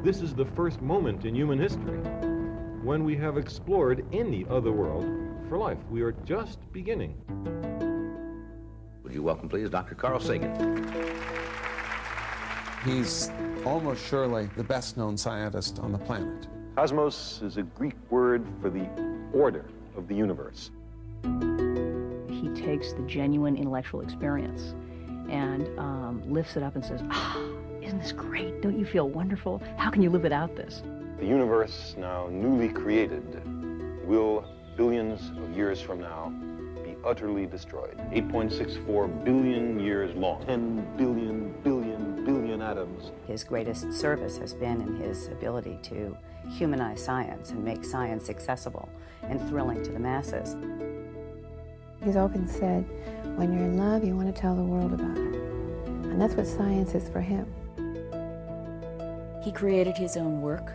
This is the first moment in human history when we have explored any other world for life. We are just beginning. Would you welcome, please, Dr. Carl Sagan. He's almost surely the best-known scientist on the planet. Cosmos is a Greek word for the order of the universe. He takes the genuine intellectual experience and lifts it up and says, isn't this great? Don't you feel wonderful? How can you live without this? The universe, now newly created, will, billions of years from now, be utterly destroyed. 8.64 billion years long. 10 billion atoms. His greatest service has been in his ability to humanize science and make science accessible and thrilling to the masses. He's often said, when you're in love, you want to tell the world about it. And that's what science is for him. He created his own work.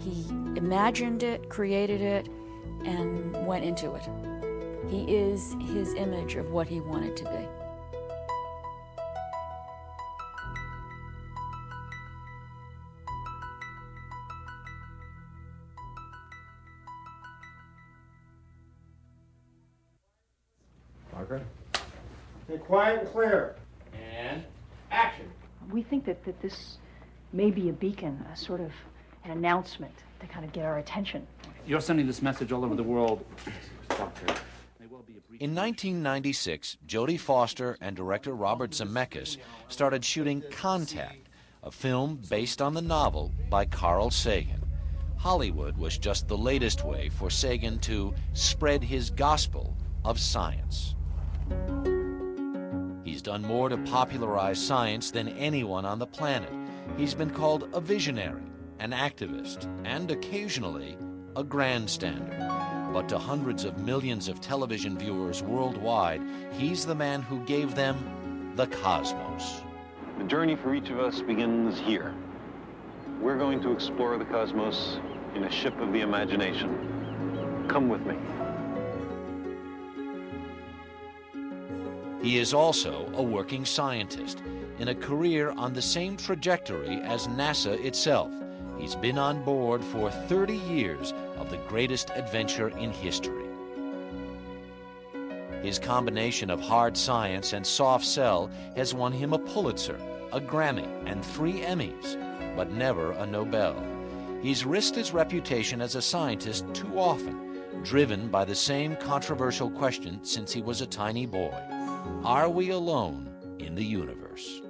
He imagined it, created it, and went into it. He is his image of what he wanted to be. Parker? Okay, quiet and clear. And action. We think that this may be a beacon, a sort of an announcement to kind of get our attention. You're sending this message all over the world. In 1996, Jodie Foster and director Robert Zemeckis started shooting Contact, a film based on the novel by Carl Sagan. Hollywood was just the latest way for Sagan to spread his gospel of science. He's done more to popularize science than anyone on the planet. He's been called a visionary, an activist, and occasionally a grandstander. But to hundreds of millions of television viewers worldwide, he's the man who gave them the cosmos. The journey for each of us begins here. We're going to explore the cosmos in a ship of the imagination. Come with me. He is also a working scientist in a career on the same trajectory as NASA itself. He's been on board for 30 years of the greatest adventure in history. His combination of hard science and soft sell has won him a Pulitzer, a Grammy, and 3 Emmys, but never a Nobel. He's risked his reputation as a scientist too often, driven by the same controversial question since he was a tiny boy. Are we alone in the universe?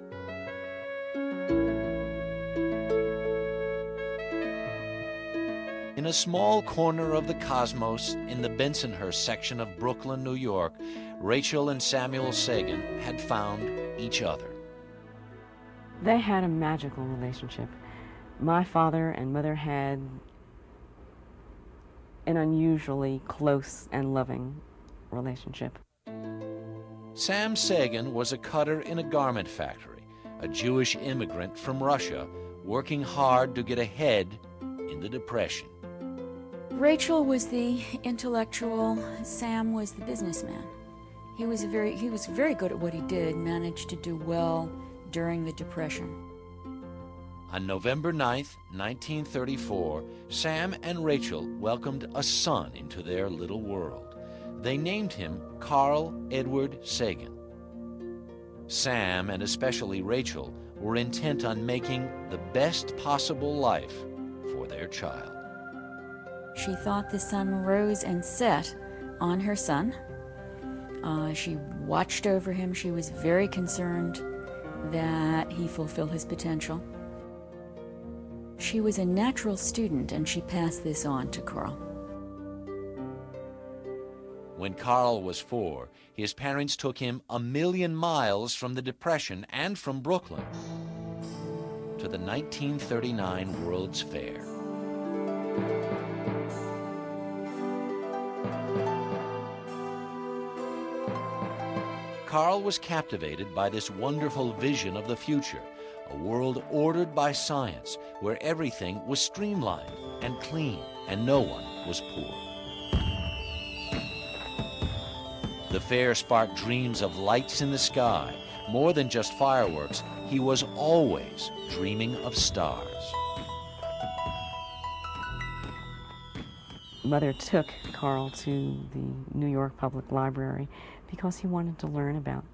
In a small corner of the cosmos in the Bensonhurst section of Brooklyn, New York, Rachel and Samuel Sagan had found each other. They had a magical relationship. My father and mother had an unusually close and loving relationship. Sam Sagan was a cutter in a garment factory, a Jewish immigrant from Russia, working hard to get ahead in the Depression. Rachel was the intellectual, Sam was the businessman. He was very good at what he did, managed to do well during the Depression. On November 9th, 1934, Sam and Rachel welcomed a son into their little world. They named him Carl Edward Sagan. Sam, and especially Rachel, were intent on making the best possible life for their child. She thought the sun rose and set on her son. She watched over him. She was very concerned that he fulfill his potential. She was a natural student, and she passed this on to Carl. When Carl was 4, his parents took him 1,000,000 miles from the Depression and from Brooklyn to the 1939 World's Fair. Carl was captivated by this wonderful vision of the future, a world ordered by science, where everything was streamlined and clean and no one was poor. The fair sparked dreams of lights in the sky. More than just fireworks, he was always dreaming of stars. Mother took Carl to the New York Public Library because he wanted to learn about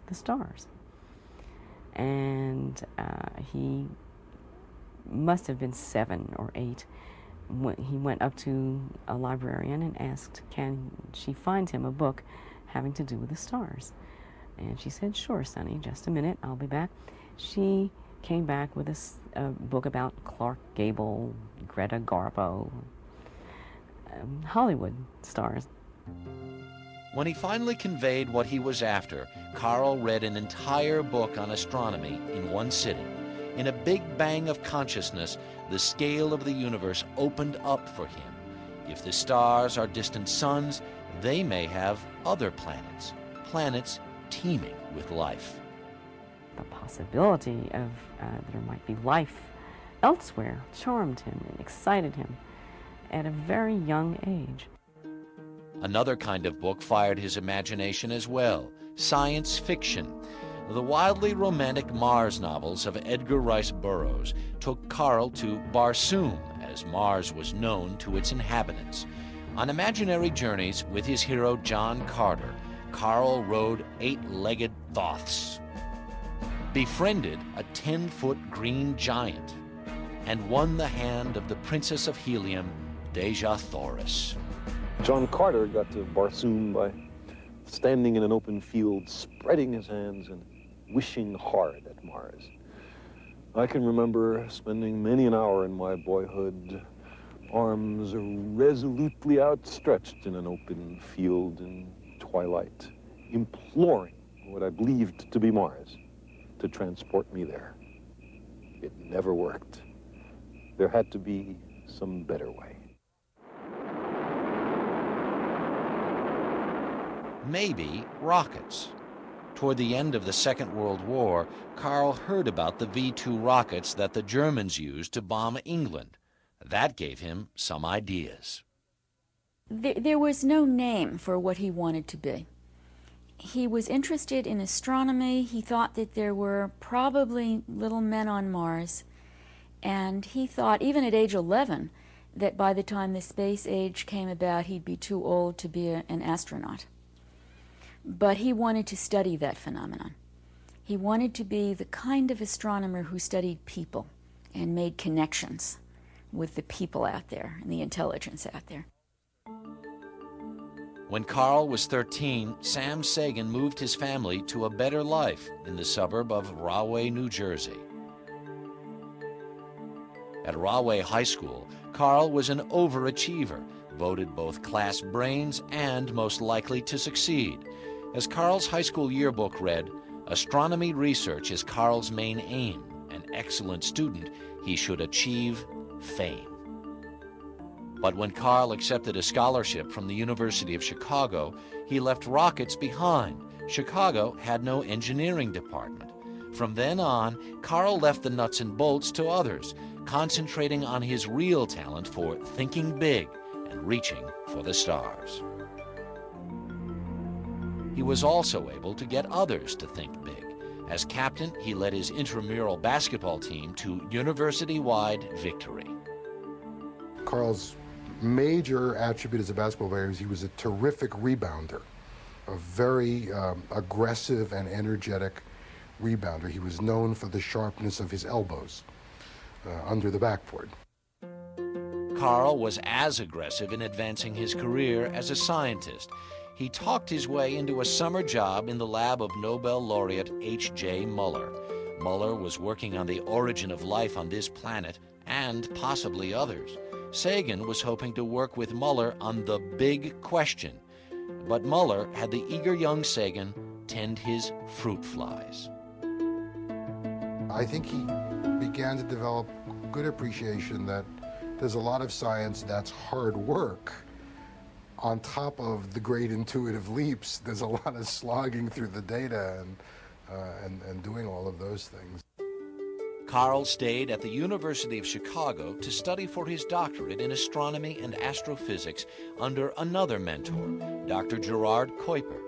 the stars. And he must have been 7 or 8 when he went up to a librarian and asked, can she find him a book having to do with the stars? And she said, sure, Sonny, just a minute, I'll be back. She came back with a book about Clark Gable, Greta Garbo, Hollywood stars. When he finally conveyed what he was after, Carl read an entire book on astronomy in one sitting. In a big bang of consciousness, the scale of the universe opened up for him. If the stars are distant suns, they may have other planets, planets teeming with life. The possibility of there might be life elsewhere charmed him and excited him at a very young age. Another kind of book fired his imagination as well, science fiction. The wildly romantic Mars novels of Edgar Rice Burroughs took Carl to Barsoom, as Mars was known to its inhabitants. On imaginary journeys with his hero John Carter, Carl rode 8-legged Thoths, befriended a 10-foot green giant, and won the hand of the Princess of Helium, Dejah Thoris. John Carter got to Barsoom by standing in an open field, spreading his hands and wishing hard at Mars. I can remember spending many an hour in my boyhood, arms resolutely outstretched in an open field in twilight, imploring what I believed to be Mars to transport me there. It never worked. There had to be some better way. Maybe rockets. Toward the end of the Second World War, Carl heard about the V-2 rockets that the Germans used to bomb England. That gave him some ideas. There was no name for what he wanted to be. He was interested in astronomy. He thought that there were probably little men on Mars. And he thought, even at age 11, that by the time the space age came about, he'd be too old to be an astronaut. But he wanted to study that phenomenon. He wanted to be the kind of astronomer who studied people and made connections with the people out there and the intelligence out there. When Carl was 13, Sam Sagan moved his family to a better life in the suburb of Rahway, New Jersey. At Rahway High School, Carl was an overachiever, voted both class brains and most likely to succeed. As Carl's high school yearbook read, astronomy research is Carl's main aim. An excellent student, he should achieve fame. But when Carl accepted a scholarship from the University of Chicago, he left rockets behind. Chicago had no engineering department. From then on, Carl left the nuts and bolts to others, concentrating on his real talent for thinking big and reaching for the stars. He was also able to get others to think big. As captain, he led his intramural basketball team to university-wide victory. Carl's major attribute as a basketball player is he was a terrific rebounder, a very aggressive and energetic rebounder. He was known for the sharpness of his elbows under the backboard. Carl was as aggressive in advancing his career as a scientist. He talked his way into a summer job in the lab of Nobel laureate H.J. Muller. Muller was working on the origin of life on this planet and possibly others. Sagan was hoping to work with Muller on the big question, but Muller had the eager young Sagan tend his fruit flies. I think he began to develop good appreciation that there's a lot of science that's hard work. On top of the great intuitive leaps, there's a lot of slogging through the data and doing all of those things. Carl stayed at the University of Chicago to study for his doctorate in astronomy and astrophysics under another mentor, Dr. Gerard Kuiper.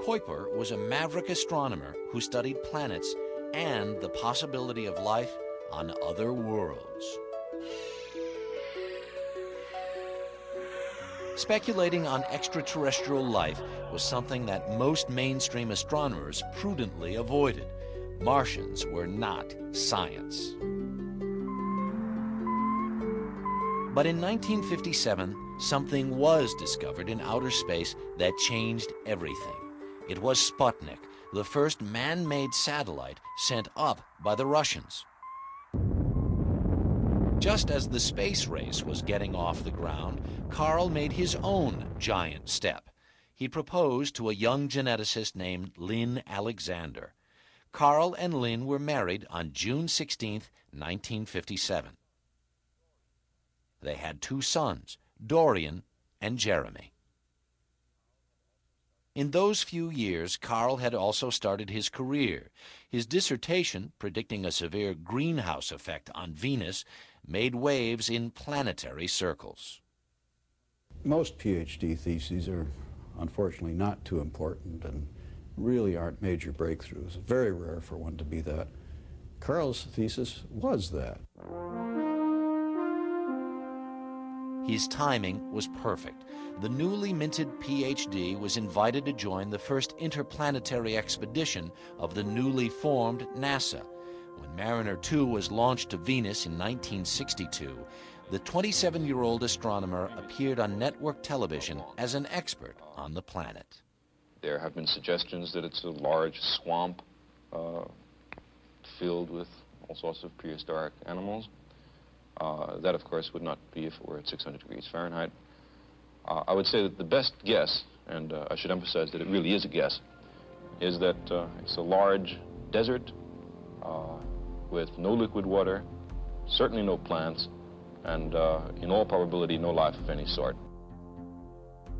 Kuiper was a maverick astronomer who studied planets and the possibility of life on other worlds. Speculating on extraterrestrial life was something that most mainstream astronomers prudently avoided. Martians were not science. But in 1957, something was discovered in outer space that changed everything. It was Sputnik, the first man-made satellite sent up by the Russians. Just as the space race was getting off the ground, Carl made his own giant step. He proposed to a young geneticist named Lynn Alexander. Carl and Lynn were married on June 16, 1957. They had 2 sons, Dorian and Jeremy. In those few years, Carl had also started his career. His dissertation, predicting a severe greenhouse effect on Venus, made waves in planetary circles. Most PhD theses are unfortunately not too important and really aren't major breakthroughs. Very rare for one to be that. Carl's thesis was that. His timing was perfect. The newly minted PhD was invited to join the first interplanetary expedition of the newly formed NASA. When Mariner 2 was launched to Venus in 1962, the 27-year-old astronomer appeared on network television as an expert on the planet. There have been suggestions that it's a large swamp filled with all sorts of prehistoric animals. That, of course, would not be if it were at 600 degrees Fahrenheit. I would say that the best guess, and I should emphasize that it really is a guess, is that it's a large desert with no liquid water, certainly no plants, and in all probability no life of any sort.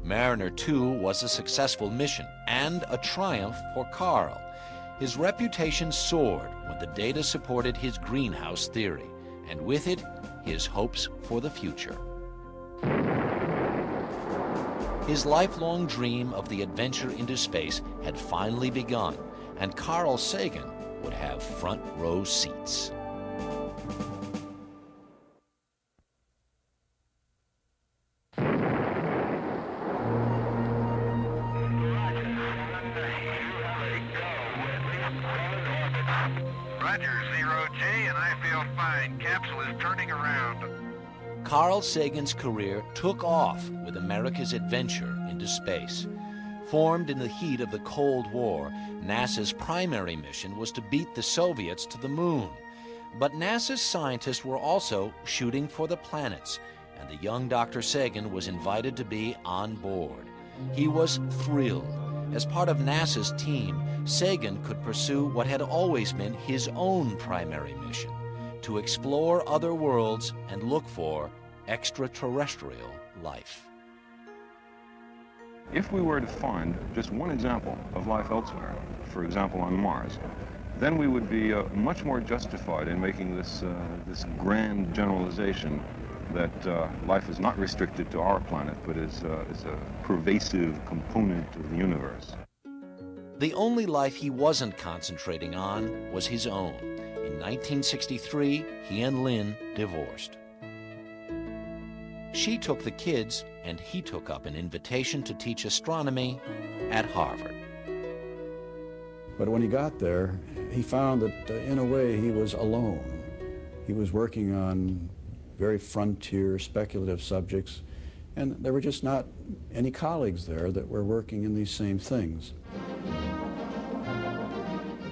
Mariner 2 was a successful mission and a triumph for Carl. His reputation soared when the data supported his greenhouse theory, and with it, his hopes for the future. His lifelong dream of the adventure into space had finally begun, and Carl Sagan would have front row seats. Roger, 0G, and I feel fine. Capsule is turning around. Carl Sagan's career took off with America's adventure into space. Formed in the heat of the Cold War, NASA's primary mission was to beat the Soviets to the moon. But NASA's scientists were also shooting for the planets, and the young Dr. Sagan was invited to be on board. He was thrilled. As part of NASA's team, Sagan could pursue what had always been his own primary mission, to explore other worlds and look for extraterrestrial life. If we were to find just one example of life elsewhere, for example on Mars, then we would be much more justified in making this grand generalization that life is not restricted to our planet, but is a pervasive component of the universe. The only life he wasn't concentrating on was his own. In 1963, he and Lynn divorced. She took the kids, and he took up an invitation to teach astronomy at Harvard. But when he got there, he found that in a way he was alone. He was working on very frontier, speculative subjects, and there were just not any colleagues there that were working in these same things.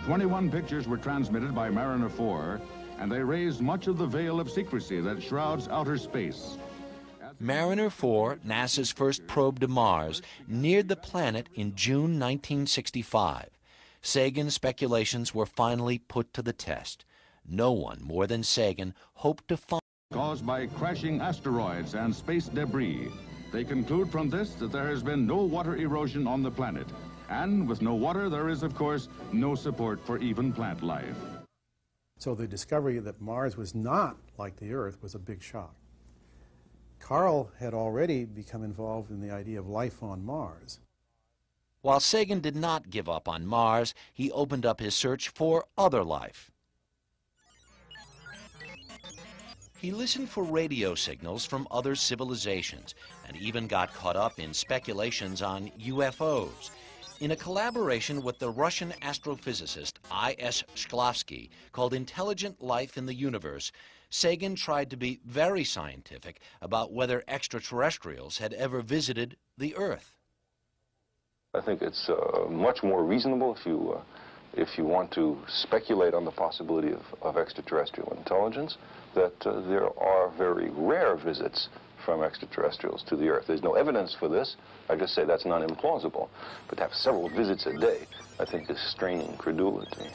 21 pictures were transmitted by Mariner 4, and they raised much of the veil of secrecy that shrouds outer space. Mariner 4, NASA's first probe to Mars, neared the planet in June 1965. Sagan's speculations were finally put to the test. No one more than Sagan hoped to find caused by crashing asteroids and space debris. They conclude from this that there has been no water erosion on the planet. And with no water, there is, of course, no support for even plant life. So the discovery that Mars was not like the Earth was a big shock. Carl had already become involved in the idea of life on Mars. While Sagan did not give up on Mars, he opened up his search for other life. He listened for radio signals from other civilizations and even got caught up in speculations on UFOs. In a collaboration with the Russian astrophysicist I.S. Shklovsky called Intelligent Life in the Universe, Sagan tried to be very scientific about whether extraterrestrials had ever visited the Earth. I think it's much more reasonable if you want to speculate on the possibility of extraterrestrial intelligence, that there are very rare visits from extraterrestrials to the Earth. There's no evidence for this. I just say that's not implausible. But to have several visits a day, I think, is straining credulity.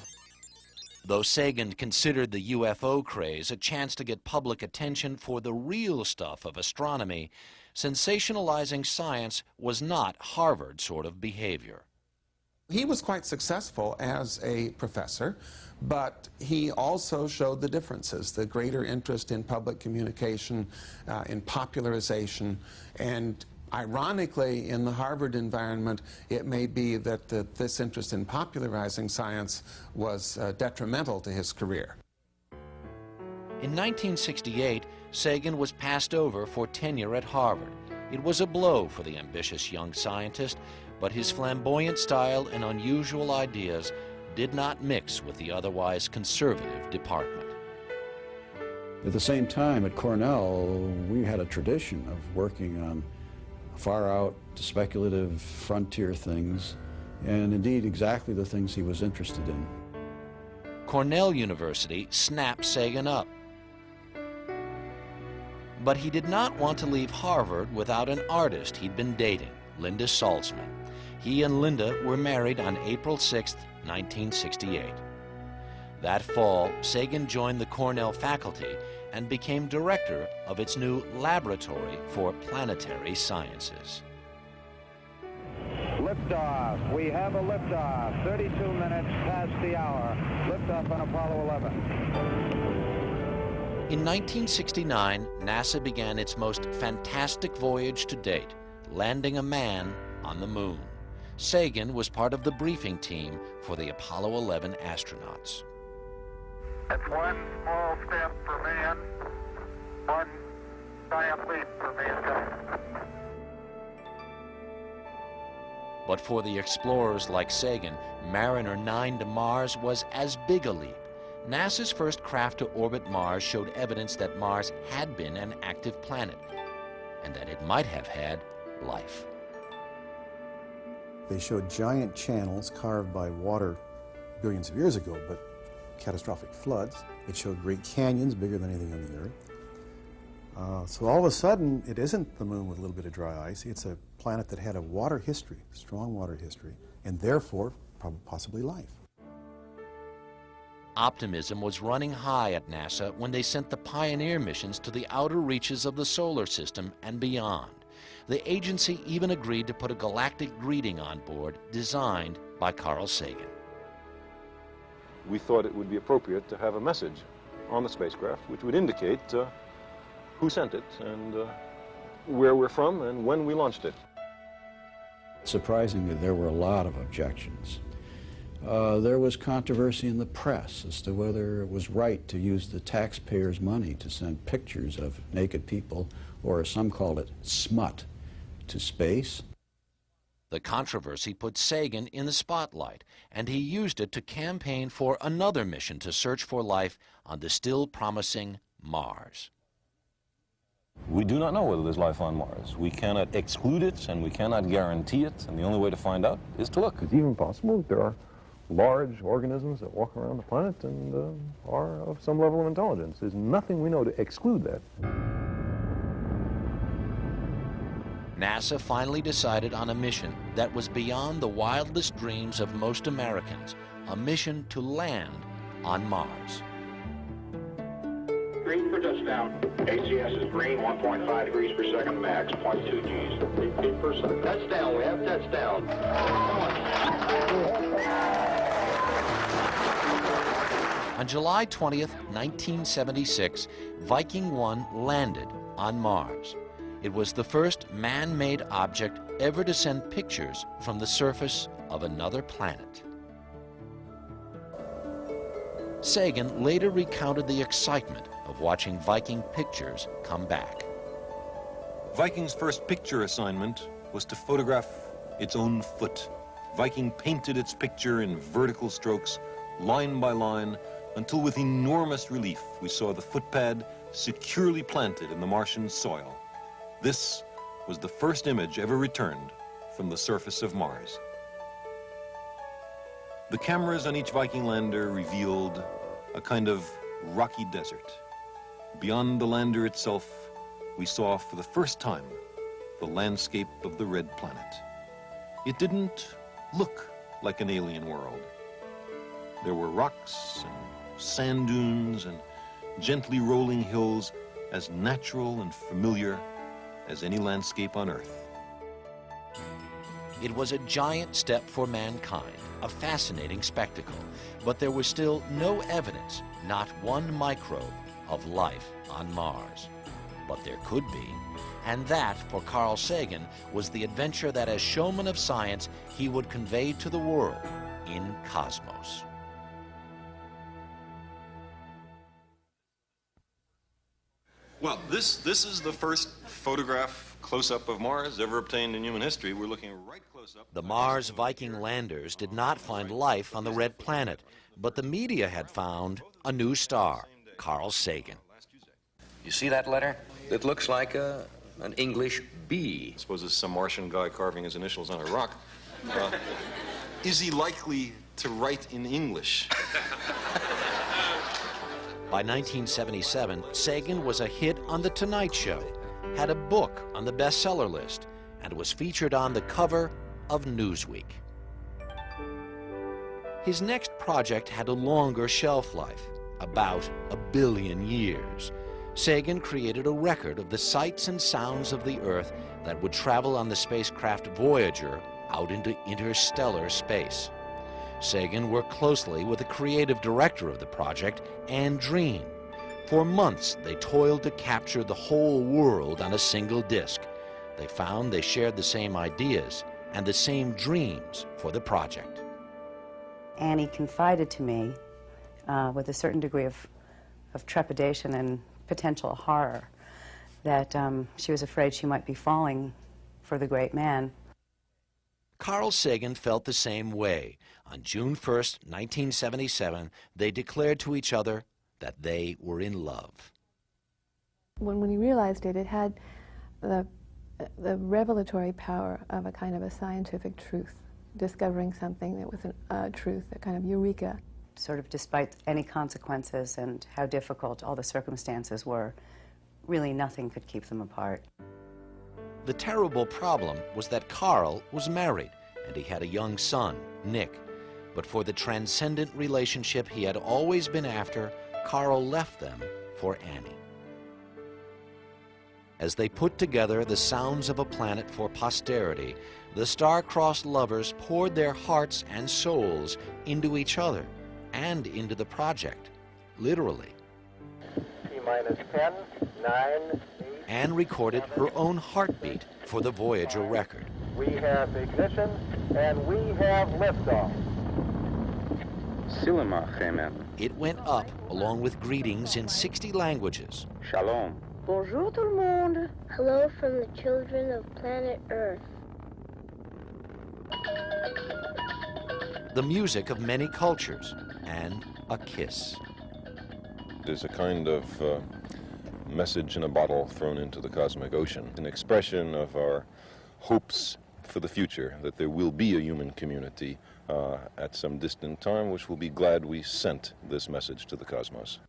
Though Sagan considered the UFO craze a chance to get public attention for the real stuff of astronomy, sensationalizing science was not Harvard sort of behavior. He was quite successful as a professor, but he also showed the differences, the greater interest in public communication, in popularization, and ironically, in the Harvard environment, it may be that this interest in popularizing science was detrimental to his career. In 1968, Sagan was passed over for tenure at Harvard. It was a blow for the ambitious young scientist, but his flamboyant style and unusual ideas did not mix with the otherwise conservative department. At the same time, at Cornell, we had a tradition of working on far-out, speculative, frontier things, and indeed exactly the things he was interested in. Cornell University snapped Sagan up. But he did not want to leave Harvard without an artist he'd been dating, Linda Salzman. He and Linda were married on April 6, 1968. That fall, Sagan joined the Cornell faculty and became director of its new Laboratory for Planetary Sciences. Liftoff. We have a liftoff. 32 minutes past the hour. Liftoff on Apollo 11. In 1969, NASA began its most fantastic voyage to date, landing a man on the moon. Sagan was part of the briefing team for the Apollo 11 astronauts. It's one small step for man, one giant leap for mankind. But for the explorers like Sagan, Mariner 9 to Mars was as big a leap. NASA's first craft to orbit Mars showed evidence that Mars had been an active planet, and that it might have had life. They showed giant channels carved by water billions of years ago, but catastrophic floods. It showed great canyons bigger than anything on the Earth. So all of a sudden, it isn't the moon with a little bit of dry ice. It's a planet that had a water history, strong water history, and therefore possibly life. Optimism was running high at NASA when they sent the Pioneer missions to the outer reaches of the solar system and beyond. The agency even agreed to put a galactic greeting on board designed by Carl Sagan. We thought it would be appropriate to have a message on the spacecraft which would indicate who sent it and where we're from and when we launched it. Surprisingly, there were a lot of objections. There was controversy in the press as to whether it was right to use the taxpayers' money to send pictures of naked people, or as some called it, smut, to space. The controversy put Sagan in the spotlight, and he used it to campaign for another mission to search for life on the still promising Mars. We do not know whether there's life on Mars. We cannot exclude it, and we cannot guarantee it, and the only way to find out is to look. It's even possible that there are large organisms that walk around the planet and are of some level of intelligence. There's nothing we know to exclude that. NASA finally decided on a mission that was beyond the wildest dreams of most Americans, a mission to land on Mars. Green for touchdown. ACS is green, 1.5 degrees per second max, 0.2 Gs. 8%. Touchdown, we have touchdown. On July 20th, 1976, Viking 1 landed on Mars. It was the first man-made object ever to send pictures from the surface of another planet. Sagan later recounted the excitement of watching Viking pictures come back. Viking's first picture assignment was to photograph its own foot. Viking painted its picture in vertical strokes, line by line, until with enormous relief we saw the footpad securely planted in the Martian soil. This was the first image ever returned from the surface of Mars. The cameras on each Viking lander revealed a kind of rocky desert. Beyond the lander itself, we saw for the first time the landscape of the red planet. It didn't look like an alien world. There were rocks and sand dunes and gently rolling hills, as natural and familiar as any landscape on Earth. It was a giant step for mankind, a fascinating spectacle, but there was still no evidence, not one microbe, of life on Mars. But there could be, and that, for Carl Sagan, was the adventure that as showman of science he would convey to the world in Cosmos. Well, this is the first photograph close-up of Mars ever obtained in human history. We're looking right close up. The Mars Viking landers did not find life on the red planet, but the media had found a new star, Carl Sagan. You see that letter? It looks like an English B. I suppose it's some Martian guy carving his initials on a rock. Is he likely to write in English? By 1977, Sagan was a hit on The Tonight Show, had a book on the bestseller list, and was featured on the cover of Newsweek. His next project had a longer shelf life, about 1 billion years. Sagan created a record of the sights and sounds of the Earth that would travel on the spacecraft Voyager out into interstellar space. Sagan worked closely with the creative director of the project, Anne Dreen. For months, they toiled to capture the whole world on a single disc. They found they shared the same ideas and the same dreams for the project. Annie confided to me with a certain degree of trepidation and potential horror that she was afraid she might be falling for the great man. Carl Sagan felt the same way. On June 1st, 1977, they declared to each other that they were in love. When he realized it, it had the revelatory power of a kind of a scientific truth, discovering something that was a truth, a kind of eureka. Sort of despite any consequences and how difficult all the circumstances were, really nothing could keep them apart. The terrible problem was that Carl was married, and he had a young son, Nick. But for the transcendent relationship he had always been after, Carl left them for Annie. As they put together the sounds of a planet for posterity, the star-crossed lovers poured their hearts and souls into each other and into the project, literally. T-minus 10, 9, 8. Anne recorded her own heartbeat for the Voyager record. We have ignition and we have liftoff. It went up along with greetings in 60 languages. Shalom. Bonjour tout le monde. Hello from the children of planet Earth. The music of many cultures, and a kiss. There's a kind of message in a bottle thrown into the cosmic ocean, an expression of our hopes for the future, that there will be a human community at some distant time, which will be glad we sent this message to the cosmos.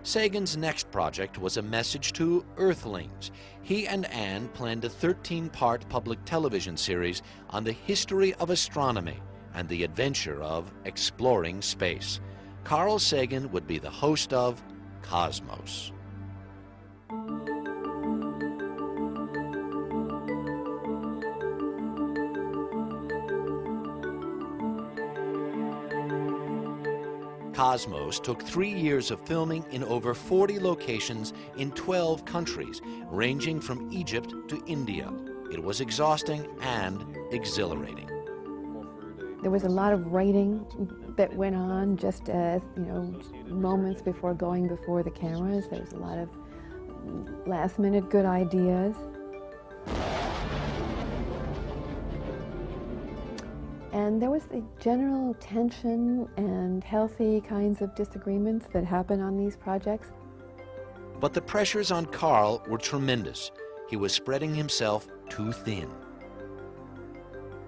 Sagan's next project was a message to Earthlings. He and Anne planned a 13-part public television series on the history of astronomy and the adventure of exploring space. Carl Sagan would be the host of Cosmos. Cosmos took 3 years of filming in over 40 locations in 12 countries, ranging from Egypt to India. It was exhausting and exhilarating. There was a lot of writing that went on just as, moments before going before the cameras. There was a lot of last-minute good ideas. And there was a general tension and healthy kinds of disagreements that happen on these projects. But the pressures on Carl were tremendous. He was spreading himself too thin.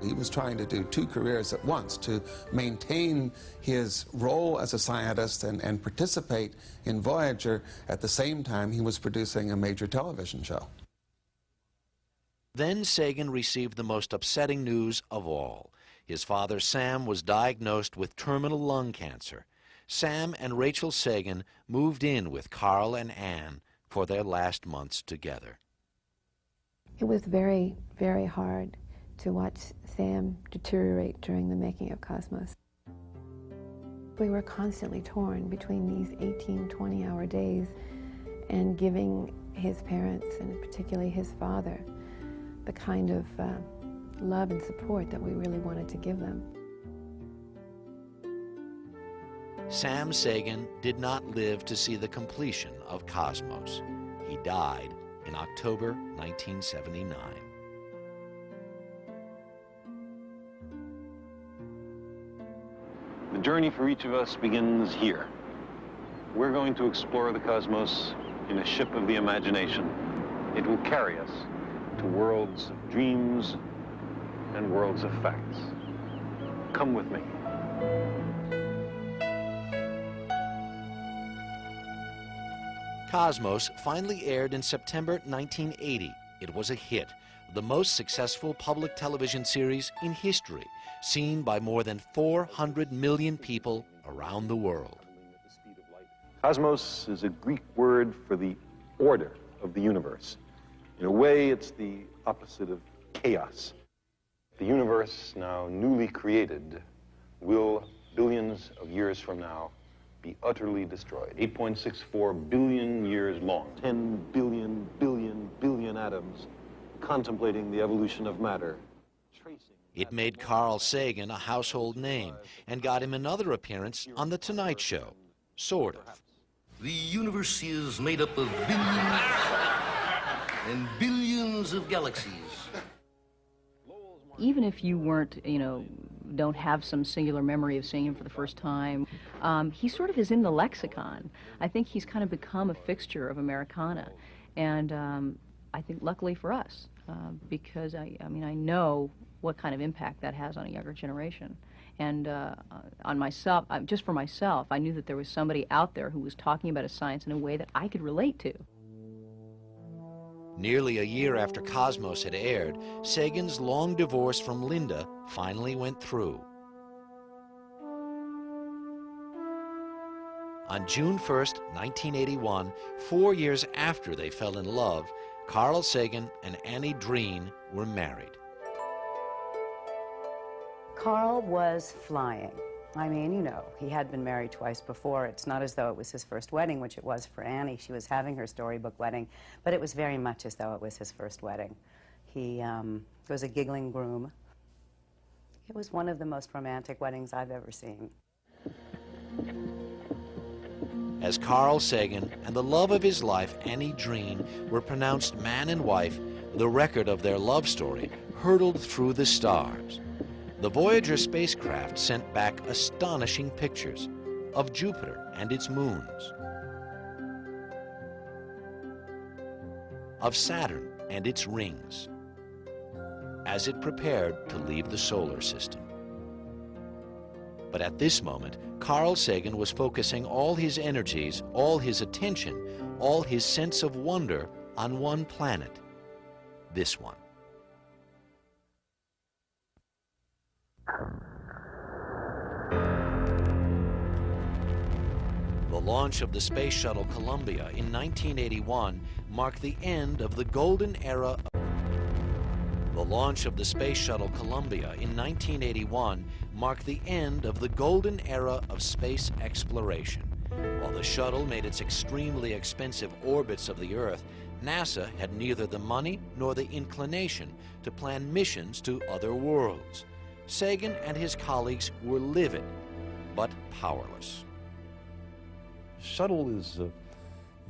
He was trying to do two careers at once, to maintain his role as a scientist and participate in Voyager. At the same time, he was producing a major television show. Then Sagan received the most upsetting news of all. His father, Sam, was diagnosed with terminal lung cancer. Sam and Rachel Sagan moved in with Carl and Anne for their last months together. It was very, very hard to watch Sam deteriorate during the making of Cosmos. We were constantly torn between these 18, 20-hour days and giving his parents, and particularly his father, the kind of love and support that we really wanted to give them. Sam Sagan did not live to see the completion of Cosmos. He died in October 1979. The journey for each of us begins here. We're going to explore the cosmos in a ship of the imagination. It will carry us to worlds of dreams and worlds of facts. Come with me. Cosmos finally aired in September 1980. It was a hit, the most successful public television series in history, seen by more than 400 million people around the world. Cosmos is a Greek word for the order of the universe. In a way, it's the opposite of chaos. The universe, now newly created, will, billions of years from now, be utterly destroyed. 8.64 billion years long. 10 billion atoms contemplating the evolution of matter. It made Carl Sagan a household name and got him another appearance on The Tonight Show, sort of. The universe is made up of billions and billions of galaxies. Even if you weren't, don't have some singular memory of seeing him for the first time, he sort of is in the lexicon. I think he's kind of become a fixture of Americana. And I think luckily for us, because I know what kind of impact that has on a younger generation. And on myself, just for myself, I knew that there was somebody out there who was talking about his science in a way that I could relate to. Nearly a year after Cosmos had aired, Sagan's long divorce from Linda finally went through. On June 1st, 1981, 4 years after they fell in love, Carl Sagan and Annie Dreen were married. Carl was flying. I mean, he had been married twice before. It's not as though it was his first wedding, which it was for Annie. She was having her storybook wedding, but it was very much as though it was his first wedding. He was a giggling groom. It was one of the most romantic weddings I've ever seen. As Carl Sagan and the love of his life, Annie Dreen, were pronounced man and wife, the record of their love story hurtled through the stars. The Voyager spacecraft sent back astonishing pictures of Jupiter and its moons, of Saturn and its rings, as it prepared to leave the solar system. But at this moment, Carl Sagan was focusing all his energies, all his attention, all his sense of wonder on one planet, this one. The launch of the Space Shuttle Columbia in 1981 marked the end of the golden era. The launch of the Space Shuttle Columbia in 1981 marked the end of the golden era of space exploration. While the shuttle made its extremely expensive orbits of the Earth, NASA had neither the money nor the inclination to plan missions to other worlds. Sagan and his colleagues were livid, but powerless. Shuttle is,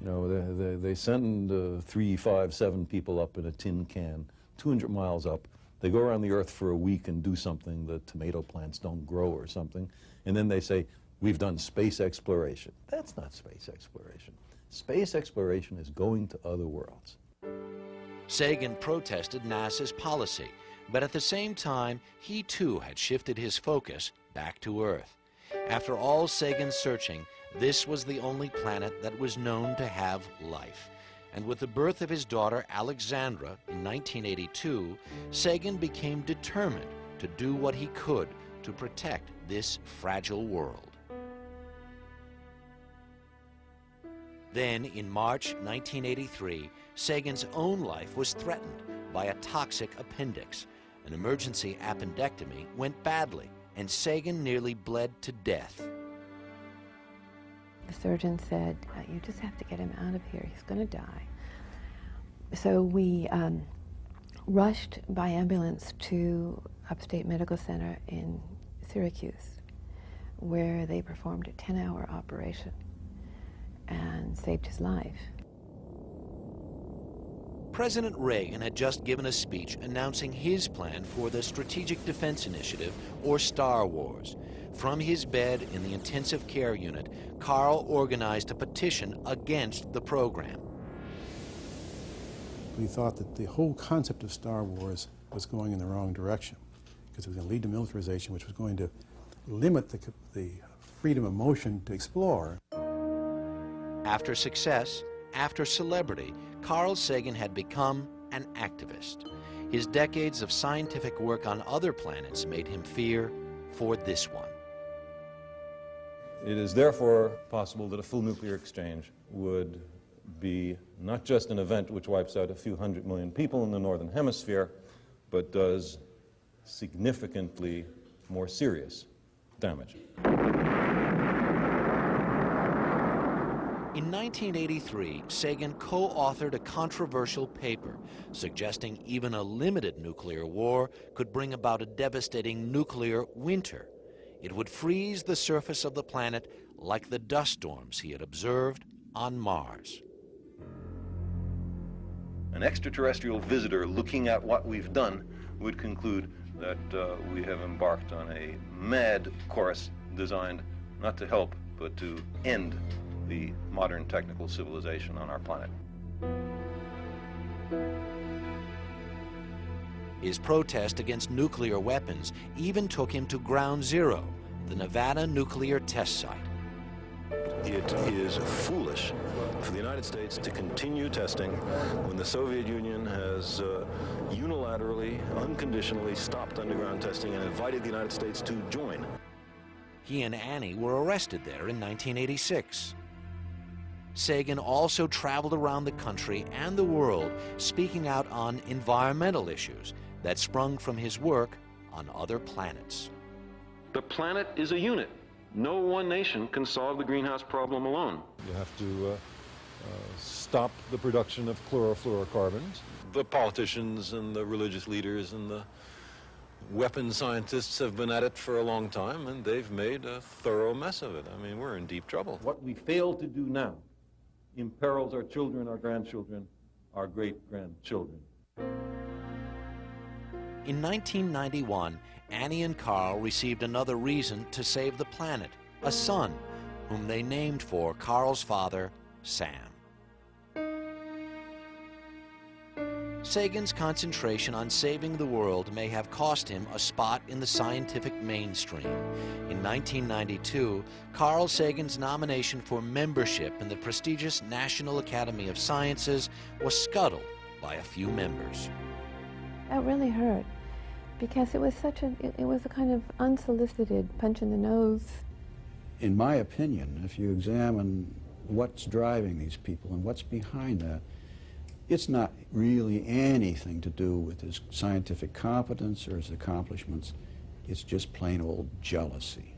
they send 3, 5, 7 people up in a tin can, 200 miles up. They go around the Earth for a week and do something. The tomato plants don't grow or something. And then they say, we've done space exploration. That's not space exploration. Space exploration is going to other worlds. Sagan protested NASA's policy, but at the same time, he too had shifted his focus back to Earth. After all Sagan's searching, this was the only planet that was known to have life. And with the birth of his daughter Alexandra in 1982, Sagan became determined to do what he could to protect this fragile world. Then, in March 1983, Sagan's own life was threatened by a toxic appendix. An emergency appendectomy went badly, and Sagan nearly bled to death. The surgeon said, you just have to get him out of here. He's going to die. So we rushed by ambulance to Upstate Medical Center in Syracuse, where they performed a 10-hour operation and saved his life. President Reagan had just given a speech announcing his plan for the Strategic Defense Initiative, or Star Wars. From his bed in the intensive care unit, Carl organized a petition against the program. We thought that the whole concept of Star Wars was going in the wrong direction, because it was going to lead to militarization, which was going to limit the freedom of motion to explore. After success, after celebrity, Carl Sagan had become an activist. His decades of scientific work on other planets made him fear for this one. It is therefore possible that a full nuclear exchange would be not just an event which wipes out a few 100 million people in the Northern Hemisphere, but does significantly more serious damage. In 1983, Sagan co-authored a controversial paper suggesting even a limited nuclear war could bring about a devastating nuclear winter. It would freeze the surface of the planet like the dust storms he had observed on Mars. An extraterrestrial visitor looking at what we've done would conclude that we have embarked on a mad course designed not to help, but to end the modern technical civilization on our planet. His protest against nuclear weapons even took him to Ground Zero, the Nevada nuclear test site. It is foolish for the United States to continue testing when the Soviet Union has unilaterally, unconditionally stopped underground testing and invited the United States to join. He and Annie were arrested there in 1986. Sagan also traveled around the country and the world speaking out on environmental issues that sprung from his work on other planets. The planet is a unit. No one nation can solve the greenhouse problem alone. You have to stop the production of chlorofluorocarbons. The politicians and the religious leaders and the weapons scientists have been at it for a long time, and they've made a thorough mess of it. I mean, we're in deep trouble. What we fail to do now imperils our children, our grandchildren, our great-grandchildren. In 1991, Annie and Carl received another reason to save the planet, a son, whom they named for Carl's father, Sam. Sagan's concentration on saving the world may have cost him a spot in the scientific mainstream. In 1992, Carl Sagan's nomination for membership in the prestigious National Academy of Sciences was scuttled by a few members. That really hurt, because it was it was a kind of unsolicited punch in the nose. In my opinion, if you examine what's driving these people and what's behind that, it's not really anything to do with his scientific competence or his accomplishments. It's just plain old jealousy.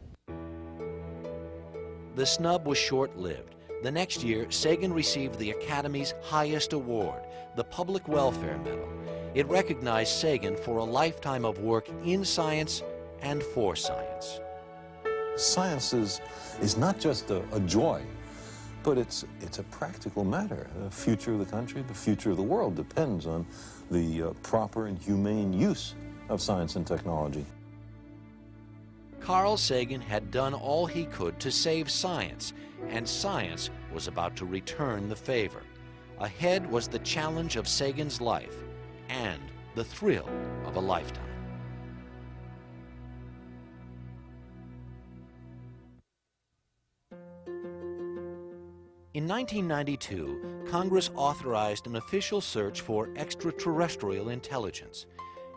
The snub was short-lived. The next year, Sagan received the Academy's highest award, the Public Welfare Medal. It recognized Sagan for a lifetime of work in science and for science. Science is not just a joy, but it's a practical matter. The future of the country, the future of the world depends on the proper and humane use of science and technology. Carl Sagan had done all he could to save science, and science was about to return the favor. Ahead was the challenge of Sagan's life and the thrill of a lifetime. In 1992, Congress authorized an official search for extraterrestrial intelligence.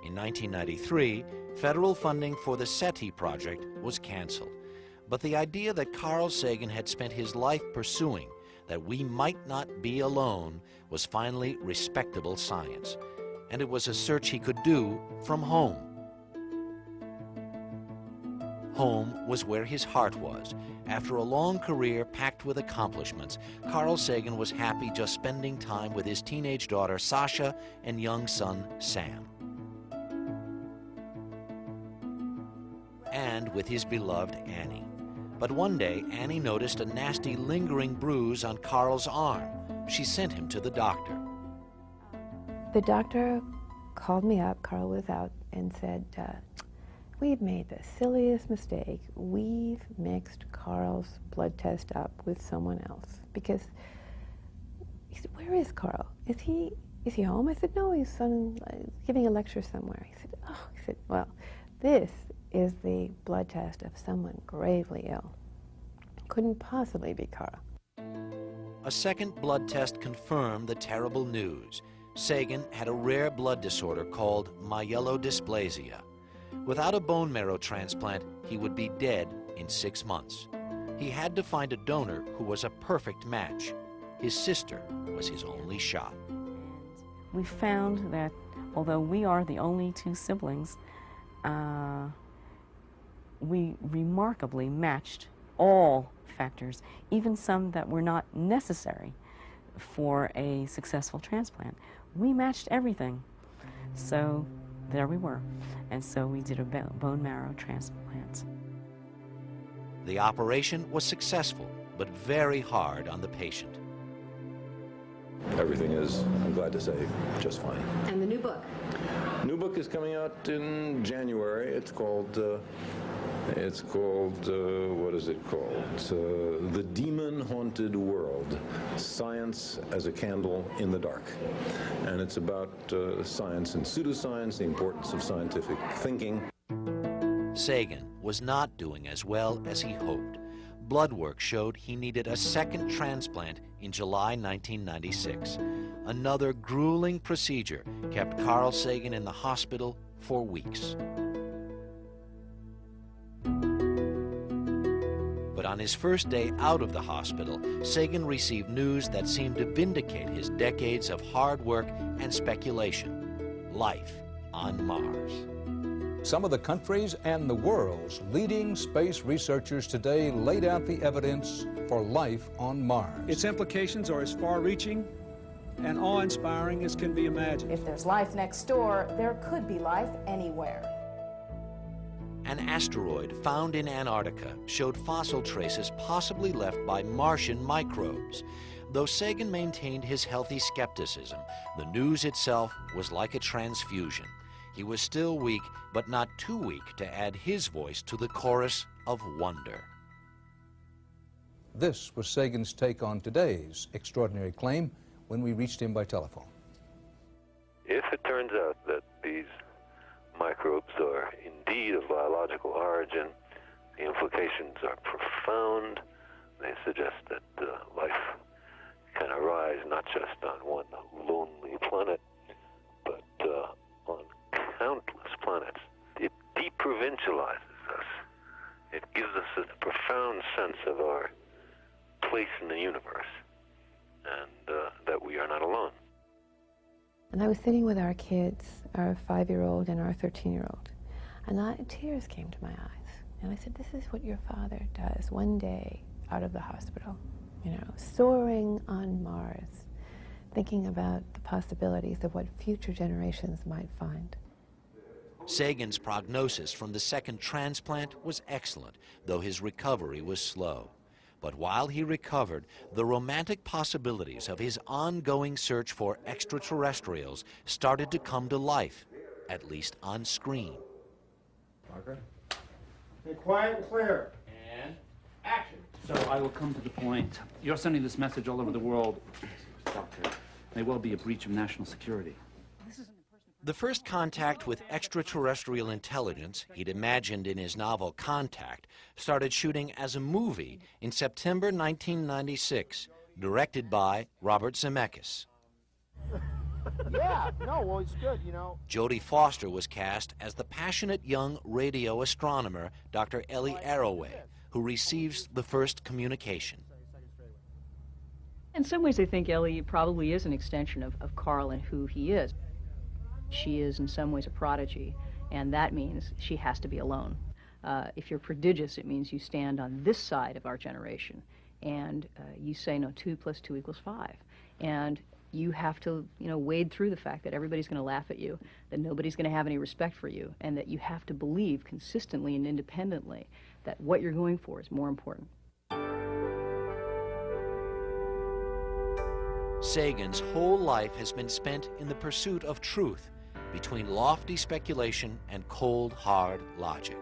In 1993, federal funding for the SETI project was canceled. But the idea that Carl Sagan had spent his life pursuing, that we might not be alone, was finally respectable science. And it was a search he could do from home. Home was where his heart was. After a long career packed with accomplishments, Carl Sagan was happy just spending time with his teenage daughter Sasha and young son Sam. And with his beloved Annie. But one day, Annie noticed a nasty lingering bruise on Carl's arm. She sent him to the doctor. The doctor called me up, Carl was out, and said, we've made the silliest mistake. We've mixed Carl's blood test up with someone else. Because he said, where is Carl? Is he home? I said, no, he's giving a lecture somewhere. He said, oh, well, this is the blood test of someone gravely ill. Couldn't possibly be Carl. A second blood test confirmed the terrible news. Sagan had a rare blood disorder called myelodysplasia. Without a bone marrow transplant, he would be dead in 6 months. He had to find a donor who was a perfect match. His sister was his only shot. We found that although we are the only 2 siblings, we remarkably matched all factors, even some that were not necessary for a successful transplant. We matched everything. So there we were. And so we did a bone marrow transplant. The operation was successful, but very hard on the patient. Everything is, I'm glad to say, just fine. And the new book? New book is coming out in January. It's called, what is it called? The Demon-Haunted World, Science as a Candle in the Dark. And it's about science and pseudoscience, the importance of scientific thinking. Sagan was not doing as well as he hoped. Blood work showed he needed a second transplant in July 1996. Another grueling procedure kept Carl Sagan in the hospital for weeks. But on his first day out of the hospital, Sagan received news that seemed to vindicate his decades of hard work and speculation: life on Mars. Some of the countries and the world's leading space researchers today laid out the evidence for life on Mars. Its implications are as far-reaching and awe-inspiring as can be imagined. If there's life next door, there could be life anywhere. An asteroid found in Antarctica showed fossil traces possibly left by Martian microbes. Though Sagan maintained his healthy skepticism, the news itself was like a transfusion. He was still weak, but not too weak to add his voice to the chorus of wonder. This was Sagan's take on today's extraordinary claim when we reached him by telephone. If it turns out that these microbes are indeed of biological origin, the implications are profound. They suggest that life can arise not just on one lonely planet, but on countless planets. It deprovincializes us. It gives us a profound sense of our place in the universe, and that we are not alone. And I was sitting with our kids, our 5-year-old and our 13-year-old, and tears came to my eyes. And I said, this is what your father does one day out of the hospital, soaring on Mars, thinking about the possibilities of what future generations might find. Sagan's prognosis from the second transplant was excellent, though his recovery was slow. But while he recovered, the romantic possibilities of his ongoing search for extraterrestrials started to come to life, at least on screen. Parker? Okay, quiet and clear. And action. So I will come to the point. You're sending this message all over the world. Doctor, may well be a breach of national security. The first contact with extraterrestrial intelligence he'd imagined in his novel Contact started shooting as a movie in September 1996, directed by Robert Zemeckis. Yeah, no, well, it's good, you know. Jodie Foster was cast as the passionate young radio astronomer Dr. Ellie Arroway, who receives the first communication. In some ways, I think Ellie probably is an extension of Carl and who he is. She is in some ways a prodigy, and that means she has to be alone. If you're prodigious, it means you stand on this side of our generation, and you say, no, 2 + 2 = 5. And you have to, wade through the fact that everybody's going to laugh at you, that nobody's going to have any respect for you, and that you have to believe consistently and independently that what you're going for is more important. Sagan's whole life has been spent in the pursuit of truth, between lofty speculation and cold, hard logic.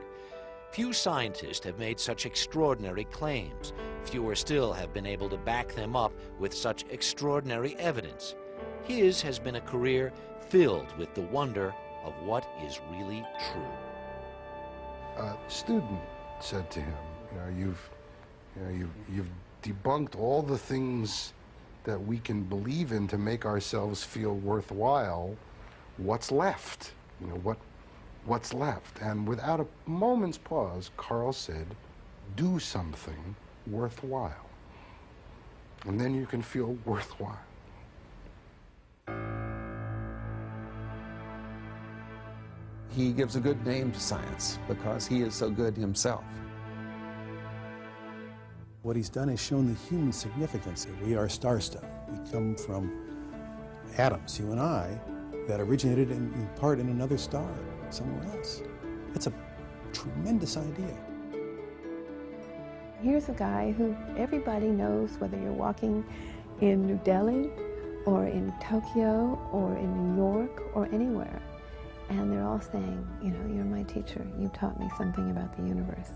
Few scientists have made such extraordinary claims. Fewer still have been able to back them up with such extraordinary evidence. His has been a career filled with the wonder of what is really true. A student said to him, you've debunked all the things that we can believe in to make ourselves feel worthwhile. What's left? What's left? And without a moment's pause, Carl said, do something worthwhile. And then you can feel worthwhile. He gives a good name to science because he is so good himself. What he's done is shown the human significance that we are star stuff. We come from atoms, you and I, that originated in part in another star somewhere else. It's a tremendous idea. Here's a guy who everybody knows, whether you're walking in New Delhi or in Tokyo or in New York or anywhere, and they're all saying, you're my teacher. You taught me something about the universe.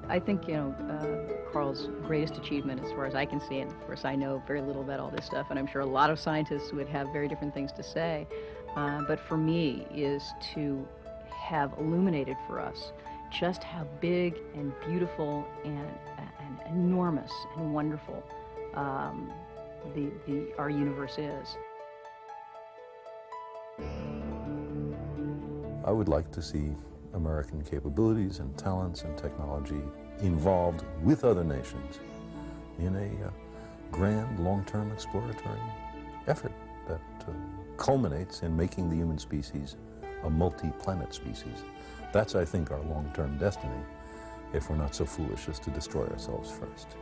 I think, Carl's greatest achievement, as far as I can see, and of course I know very little about all this stuff, and I'm sure a lot of scientists would have very different things to say, but for me is to have illuminated for us just how big and beautiful and enormous and wonderful our universe is. I would like to see American capabilities and talents and technology involved with other nations in a grand, long-term exploratory effort that culminates in making the human species a multi-planet species. That's, I think, our long-term destiny, if we're not so foolish as to destroy ourselves first.